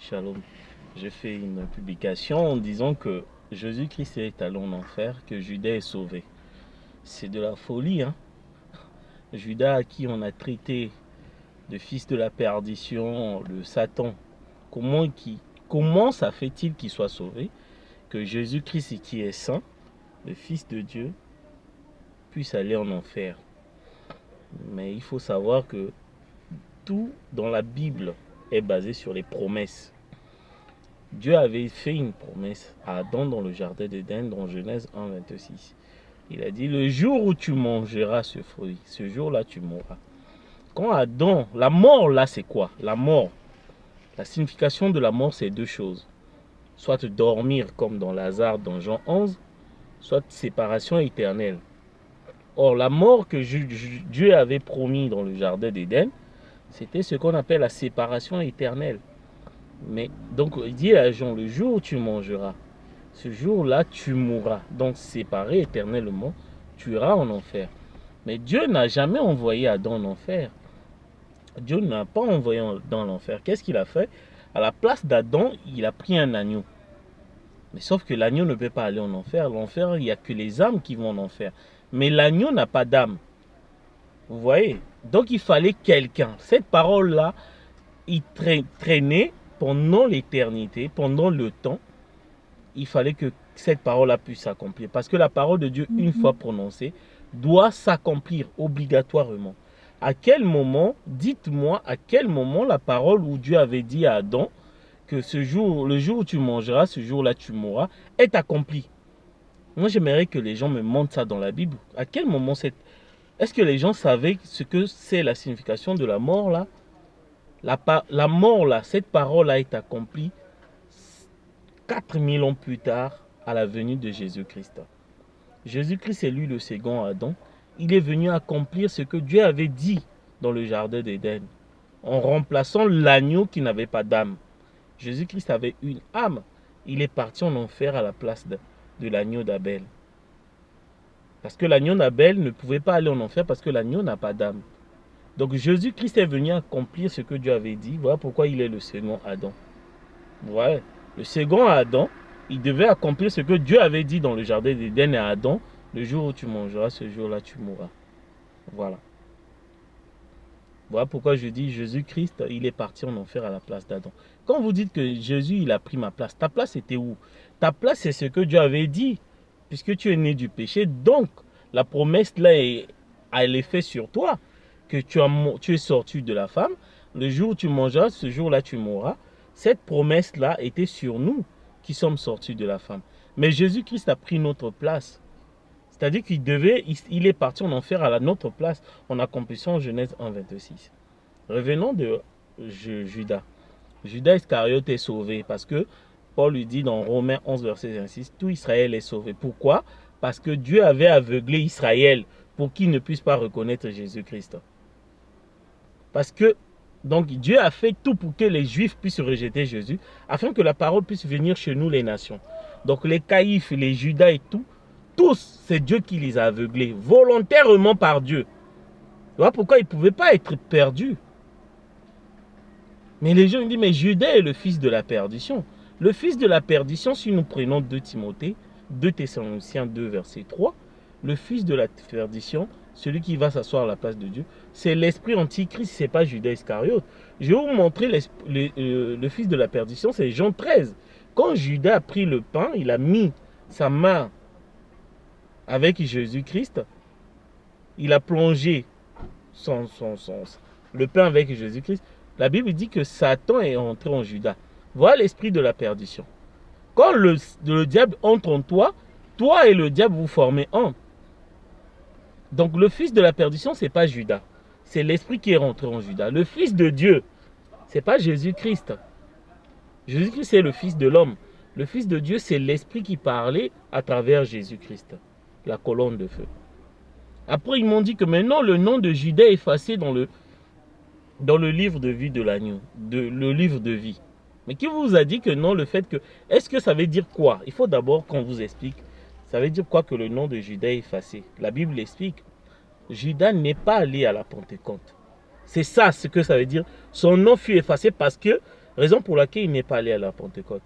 Shalom. J'ai fait une publication en disant que Jésus-Christ est allé en enfer, que Judas est sauvé. C'est de la folie, hein. Judas, à qui on a traité de fils de la perdition, le Satan, comment ça fait-il qu'il soit sauvé? Que Jésus-Christ, qui est saint, le Fils de Dieu, puisse aller en enfer. Mais il faut savoir que tout dans la Bible est basé sur les promesses. Dieu avait fait une promesse à Adam dans le jardin d'Éden, dans Genèse 1, 26. Il a dit, le jour où tu mangeras ce fruit, ce jour-là tu mourras. Quand Adam, la mort là c'est quoi? La mort, la signification de la mort c'est deux choses. Soit dormir comme dans Lazare dans Jean 11, soit séparation éternelle. Or la mort que Dieu avait promis dans le jardin d'Éden, c'était ce qu'on appelle la séparation éternelle. Mais donc il dit à Jean, le jour où tu mangeras, ce jour-là tu mourras. Donc séparé éternellement, tu iras en enfer. Mais Dieu n'a jamais envoyé Adam en enfer. Dieu n'a pas envoyé Adam en enfer. Qu'est-ce qu'il a fait? À la place d'Adam, il a pris un agneau. Mais sauf que l'agneau ne peut pas aller en enfer. L'enfer, il n'y a que les âmes qui vont en enfer. Mais l'agneau n'a pas d'âme. Vous voyez? Donc il fallait quelqu'un. Cette parole-là, il traînait pendant l'éternité, pendant le temps. Il fallait que cette parole-là puisse s'accomplir. Parce que la parole de Dieu, une fois prononcée, doit s'accomplir obligatoirement. À quel moment, dites-moi, à quel moment la parole où Dieu avait dit à Adam que ce jour, le jour où tu mangeras, ce jour-là tu mourras, est accomplie? Moi, j'aimerais que les gens me montrent ça dans la Bible. À quel moment est-ce que les gens savaient ce que c'est la signification de la mort là? La mort là, cette parole là est accomplie 4000 ans plus tard à la venue de Jésus-Christ. Jésus-Christ est lui le second Adam. Il est venu accomplir ce que Dieu avait dit dans le jardin d'Éden, en remplaçant l'agneau qui n'avait pas d'âme. Jésus-Christ avait une âme. Il est parti en enfer à la place de l'agneau d'Abel. Parce que l'agneau d'Abel ne pouvait pas aller en enfer parce que l'agneau n'a pas d'âme. Donc Jésus-Christ est venu accomplir ce que Dieu avait dit. Voilà pourquoi il est le second Adam. Voilà. Le second Adam, il devait accomplir ce que Dieu avait dit dans le jardin d'Éden à Adam. Le jour où tu mangeras, ce jour-là tu mourras. Voilà. Voilà pourquoi je dis Jésus-Christ, il est parti en enfer à la place d'Adam. Quand vous dites que Jésus, il a pris ma place, ta place était où? Ta place, c'est ce que Dieu avait dit. Puisque tu es né du péché, donc la promesse là, elle est faite sur toi. Que tu es sorti de la femme. Le jour où tu mangeras, ce jour-là tu mourras. Cette promesse-là était sur nous qui sommes sortis de la femme. Mais Jésus-Christ a pris notre place. C'est-à-dire il est parti en enfer à notre place en accomplissant Genèse 1, 26. Revenons de Judas. Judas Iscariote est sauvé parce que Paul lui dit dans Romains 11, verset 26, tout Israël est sauvé. Pourquoi? Parce que Dieu avait aveuglé Israël pour qu'il ne puisse pas reconnaître Jésus-Christ. Parce que donc Dieu a fait tout pour que les Juifs puissent rejeter Jésus, afin que la parole puisse venir chez nous les nations. Donc les Caïphes, les Judas et tout, tous, c'est Dieu qui les a aveuglés, volontairement par Dieu. Voilà pourquoi ils ne pouvaient pas être perdus. Mais les gens disent, mais Judas est le fils de la perdition. Le fils de la perdition, si nous prenons 2 Timothée, 2 Thessaloniciens 2, verset 3, le fils de la perdition, celui qui va s'asseoir à la place de Dieu, c'est l'esprit antichrist, ce n'est pas Judas Iscariote. Je vais vous montrer le fils de la perdition, c'est Jean 13. Quand Judas a pris le pain, il a mis sa main avec Jésus-Christ, il a plongé le pain avec Jésus-Christ. La Bible dit que Satan est entré en Judas. Voilà l'esprit de la perdition. Quand le diable entre en toi, toi et le diable vous formez un. Donc le fils de la perdition, ce n'est pas Judas. C'est l'esprit qui est rentré en Judas. Le fils de Dieu, ce n'est pas Jésus-Christ. Jésus-Christ, c'est le fils de l'homme. Le fils de Dieu, c'est l'esprit qui parlait à travers Jésus-Christ. La colonne de feu. Après, ils m'ont dit que maintenant, le nom de Judas est effacé dans le livre de vie de l'agneau, le livre de vie. Mais qui vous a dit que non, le fait que... Est-ce que ça veut dire quoi? Il faut d'abord qu'on vous explique. Ça veut dire quoi que le nom de Judas est effacé? La Bible explique. Judas n'est pas allé à la Pentecôte. C'est ça ce que ça veut dire. Son nom fut effacé parce que Raison pour laquelle il n'est pas allé à la Pentecôte.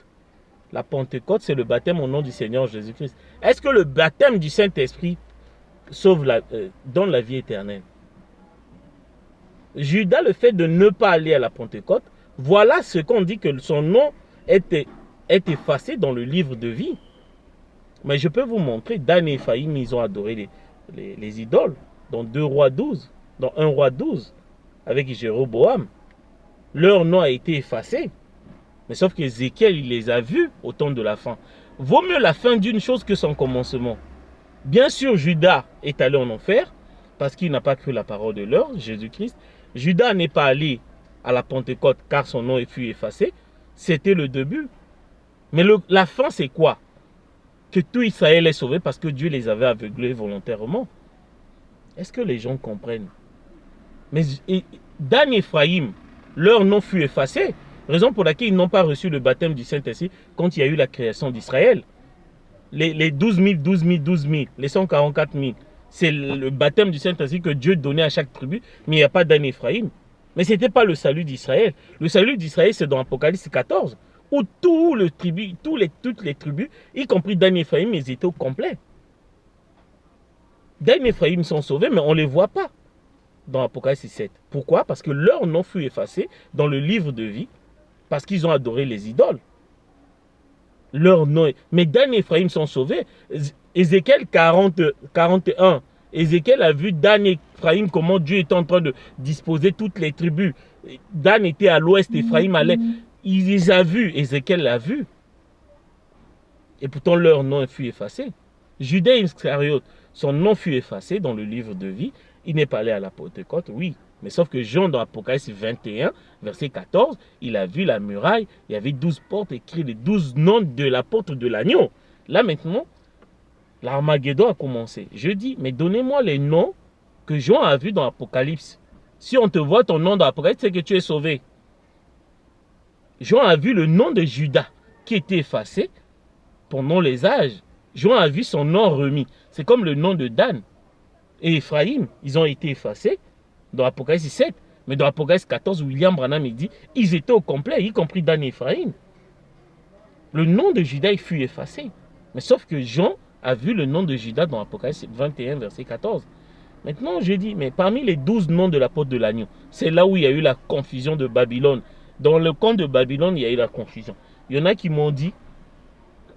La Pentecôte, c'est le baptême au nom du Seigneur Jésus-Christ. Est-ce que le baptême du Saint-Esprit donne la vie éternelle? Judas, le fait de ne pas aller à la Pentecôte, voilà ce qu'on dit que son nom est effacé dans le livre de vie. Mais je peux vous montrer, Dan et Ephraïm, ils ont adoré les idoles. Dans 2 Rois 12, dans 1 Roi 12, avec Jéroboam. Leur nom a été effacé. Mais sauf qu'Ézéchiel, il les a vus au temps de la fin. Vaut mieux la fin d'une chose que son commencement. Bien sûr, Judas est allé en enfer, parce qu'il n'a pas cru la parole de leur, Jésus-Christ. Judas n'est pas allé à la Pentecôte, car son nom fut effacé. C'était le début. Mais la fin, c'est quoi? Que tout Israël est sauvé parce que Dieu les avait aveuglés volontairement. Est-ce que les gens comprennent? Mais Dan et Ephraïm, leur nom fut effacé. Raison pour laquelle ils n'ont pas reçu le baptême du Saint-Esprit quand il y a eu la création d'Israël. Les 12 000, les 144 000, c'est le baptême du Saint-Esprit que Dieu donnait à chaque tribu, mais il n'y a pas Dan et Ephraïm. Mais ce n'était pas le salut d'Israël. Le salut d'Israël, c'est dans Apocalypse 14, où toutes les tribus, y compris Dan et Ephraïm, ils étaient au complet. Dan et Ephraïm sont sauvés, mais on ne les voit pas dans Apocalypse 7. Pourquoi? Parce que leur nom fut effacé dans le livre de vie, parce qu'ils ont adoré les idoles. Leur nom. Mais Dan et Ephraïm sont sauvés. Ézéchiel 41. Ézéchiel a vu Dan et Ephraïm, comment Dieu était en train de disposer toutes les tribus. Dan était à l'ouest, Ephraïm à l'est. Il les a vus, Ézéchiel l'a vu. Et pourtant leur nom fut effacé. Judas Iscariote, son nom fut effacé dans le livre de vie. Il n'est pas allé à la Pentecôte, oui. Mais sauf que Jean, dans Apocalypse 21, verset 14, il a vu la muraille, il y avait 12 portes, écrites les 12 noms de l'apôtre de l'agneau. Là maintenant, l'Armageddon a commencé. Je dis, mais donnez-moi les noms que Jean a vus dans Apocalypse. Si on te voit ton nom dans Apocalypse, c'est que tu es sauvé. Jean a vu le nom de Judas qui était effacé pendant les âges. Jean a vu son nom remis. C'est comme le nom de Dan et Ephraïm. Ils ont été effacés dans Apocalypse 7. Mais dans Apocalypse 14, William Branham il dit, ils étaient au complet, y compris Dan et Ephraïm. Le nom de Judas il fut effacé. Mais sauf que Jean a vu le nom de Judas dans Apocalypse 21, verset 14. Maintenant, je dis, mais parmi les 12 noms de l'apôtre de l'agneau, c'est là où il y a eu la confusion de Babylone. Dans le camp de Babylone, il y a eu la confusion. Il y en a qui m'ont dit,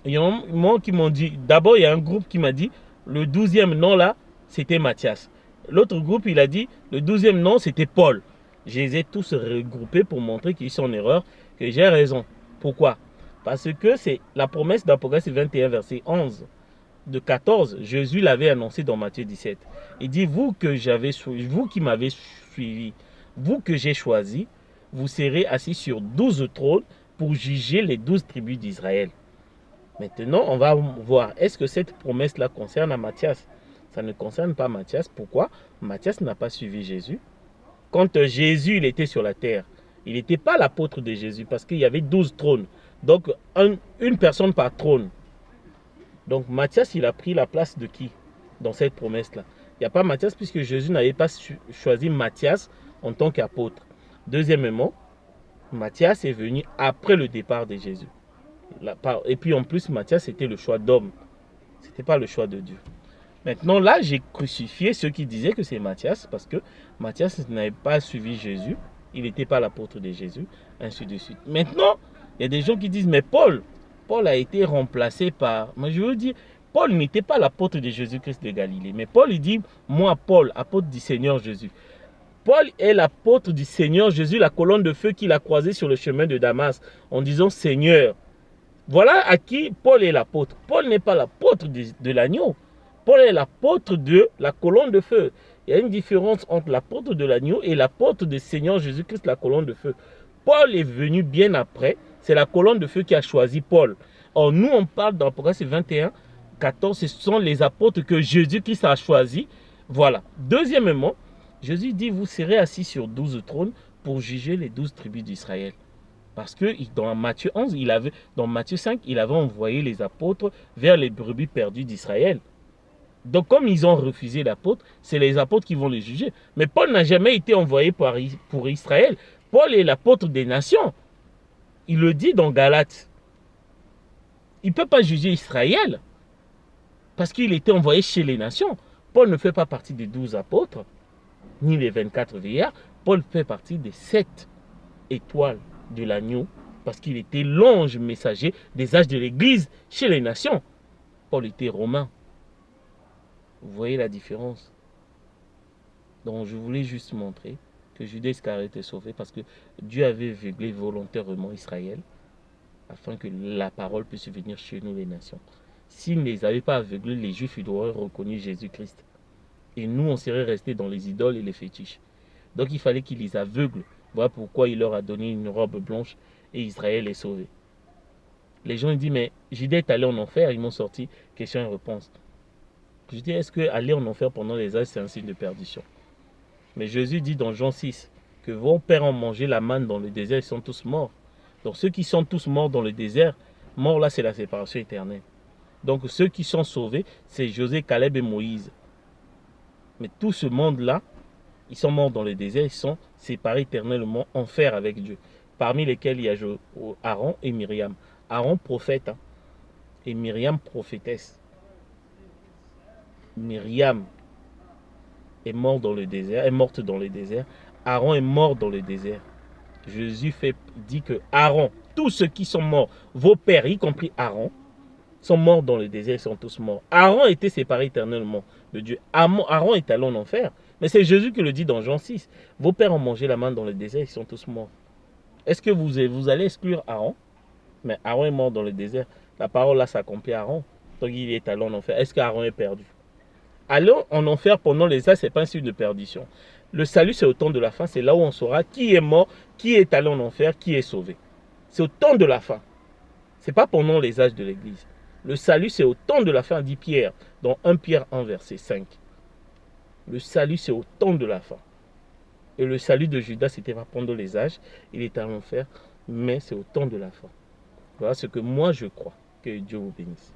d'abord il y a un groupe qui m'a dit, le 12e nom là, c'était Matthias. L'autre groupe, il a dit, le 12e nom, c'était Paul. Je les ai tous regroupés pour montrer qu'ils sont en erreur, que j'ai raison. Pourquoi? Parce que c'est la promesse d'Apocalypse 21, verset 11, de 14, Jésus l'avait annoncé dans Matthieu 17. Il dit, vous qui m'avez suivi, vous que j'ai choisi, vous serez assis sur 12 trônes pour juger les 12 tribus d'Israël. Maintenant, on va voir, est-ce que cette promesse-là concerne à Matthias? Ça ne concerne pas Matthias. Pourquoi? Matthias n'a pas suivi Jésus. Quand Jésus il était sur la terre, il n'était pas l'apôtre de Jésus parce qu'il y avait 12 trônes. Donc, une personne par trône. Donc, Matthias, il a pris la place de qui dans cette promesse-là? Il n'y a pas Matthias puisque Jésus n'avait pas choisi Matthias en tant qu'apôtre. Deuxièmement, Matthias est venu après le départ de Jésus. Et puis en plus, Matthias, c'était le choix d'homme. Ce n'était pas le choix de Dieu. Maintenant, là, j'ai crucifié ceux qui disaient que c'est Matthias parce que Matthias n'avait pas suivi Jésus. Il n'était pas l'apôtre de Jésus, ainsi de suite. Maintenant, il y a des gens qui disent, mais Paul a été remplacé par... Moi, je veux dire, Paul n'était pas l'apôtre de Jésus-Christ de Galilée. Mais Paul, il dit, moi, Paul, apôtre du Seigneur Jésus. Paul est l'apôtre du Seigneur Jésus, la colonne de feu qu'il a croisée sur le chemin de Damas, en disant Seigneur. Voilà à qui Paul est l'apôtre. Paul n'est pas l'apôtre de l'agneau. Paul est l'apôtre de la colonne de feu. Il y a une différence entre l'apôtre de l'agneau et l'apôtre du Seigneur Jésus-Christ, la colonne de feu. Paul est venu bien après. C'est la colonne de feu qui a choisi Paul. Or, nous, on parle dans Apocalypse 21, 14, ce sont les apôtres que Jésus-Christ a choisis. Voilà. Deuxièmement, Jésus dit, vous serez assis sur 12 trônes pour juger les 12 tribus d'Israël. Parce que dans Matthieu 11, dans Matthieu 5, il avait envoyé les apôtres vers les brebis perdues d'Israël. Donc comme ils ont refusé l'apôtre, c'est les apôtres qui vont les juger. Mais Paul n'a jamais été envoyé pour Israël. Paul est l'apôtre des nations. Il le dit dans Galates. Il ne peut pas juger Israël parce qu'il était envoyé chez les nations. Paul ne fait pas partie des 12 apôtres, ni les 24 vieillards. Paul fait partie des 7 étoiles de l'agneau parce qu'il était l'ange messager des âges de l'Église chez les nations. Paul était romain. Vous voyez la différence? Donc je voulais juste montrer que Judas Iscariote est sauvé parce que Dieu avait aveuglé volontairement Israël afin que la parole puisse venir chez nous les nations. S'il ne les avait pas aveuglés, les Juifs ils auraient reconnu Jésus-Christ. Et nous, on serait restés dans les idoles et les fétiches. Donc il fallait qu'il les aveugle. Voilà pourquoi il leur a donné une robe blanche et Israël est sauvé. Les gens ils disent, mais Judas est allé en enfer, ils m'ont sorti question et réponse. Je dis, est-ce que aller en enfer pendant les âges, c'est un signe de perdition? Mais Jésus dit dans Jean 6 que vos pères ont mangé la manne dans le désert, ils sont tous morts. Donc ceux qui sont tous morts dans le désert, mort là, c'est la séparation éternelle. Donc ceux qui sont sauvés, c'est Josué, Caleb et Moïse. Mais tout ce monde-là, ils sont morts dans le désert, ils sont séparés éternellement en enfer avec Dieu. Parmi lesquels il y a Aaron et Myriam. Aaron prophète et Myriam prophétesse. Myriam est morte dans le désert. Aaron est mort dans le désert. Jésus dit que Aaron, tous ceux qui sont morts, vos pères, y compris Aaron, sont morts dans le désert, ils sont tous morts. Aaron était séparé éternellement de Dieu. Aaron est allé en enfer. Mais c'est Jésus qui le dit dans Jean 6. Vos pères ont mangé la manne dans le désert, ils sont tous morts. Est-ce que vous allez exclure Aaron? Mais Aaron est mort dans le désert. La parole là s'accomplit à Aaron. Donc il est allé en enfer. Est-ce qu'Aaron est perdu? Aller en enfer pendant les âges, ce n'est pas un signe de perdition. Le salut, c'est au temps de la fin. C'est là où on saura qui est mort, qui est allé en enfer, qui est sauvé. C'est au temps de la fin. Ce n'est pas pendant les âges de l'Église. Le salut, c'est au temps de la fin, dit Pierre, dans 1 Pierre 1, verset 5. Le salut, c'est au temps de la fin. Et le salut de Judas, c'était pas pendant les âges. Il est allé en enfer, mais c'est au temps de la fin. Voilà ce que moi je crois. Que Dieu vous bénisse.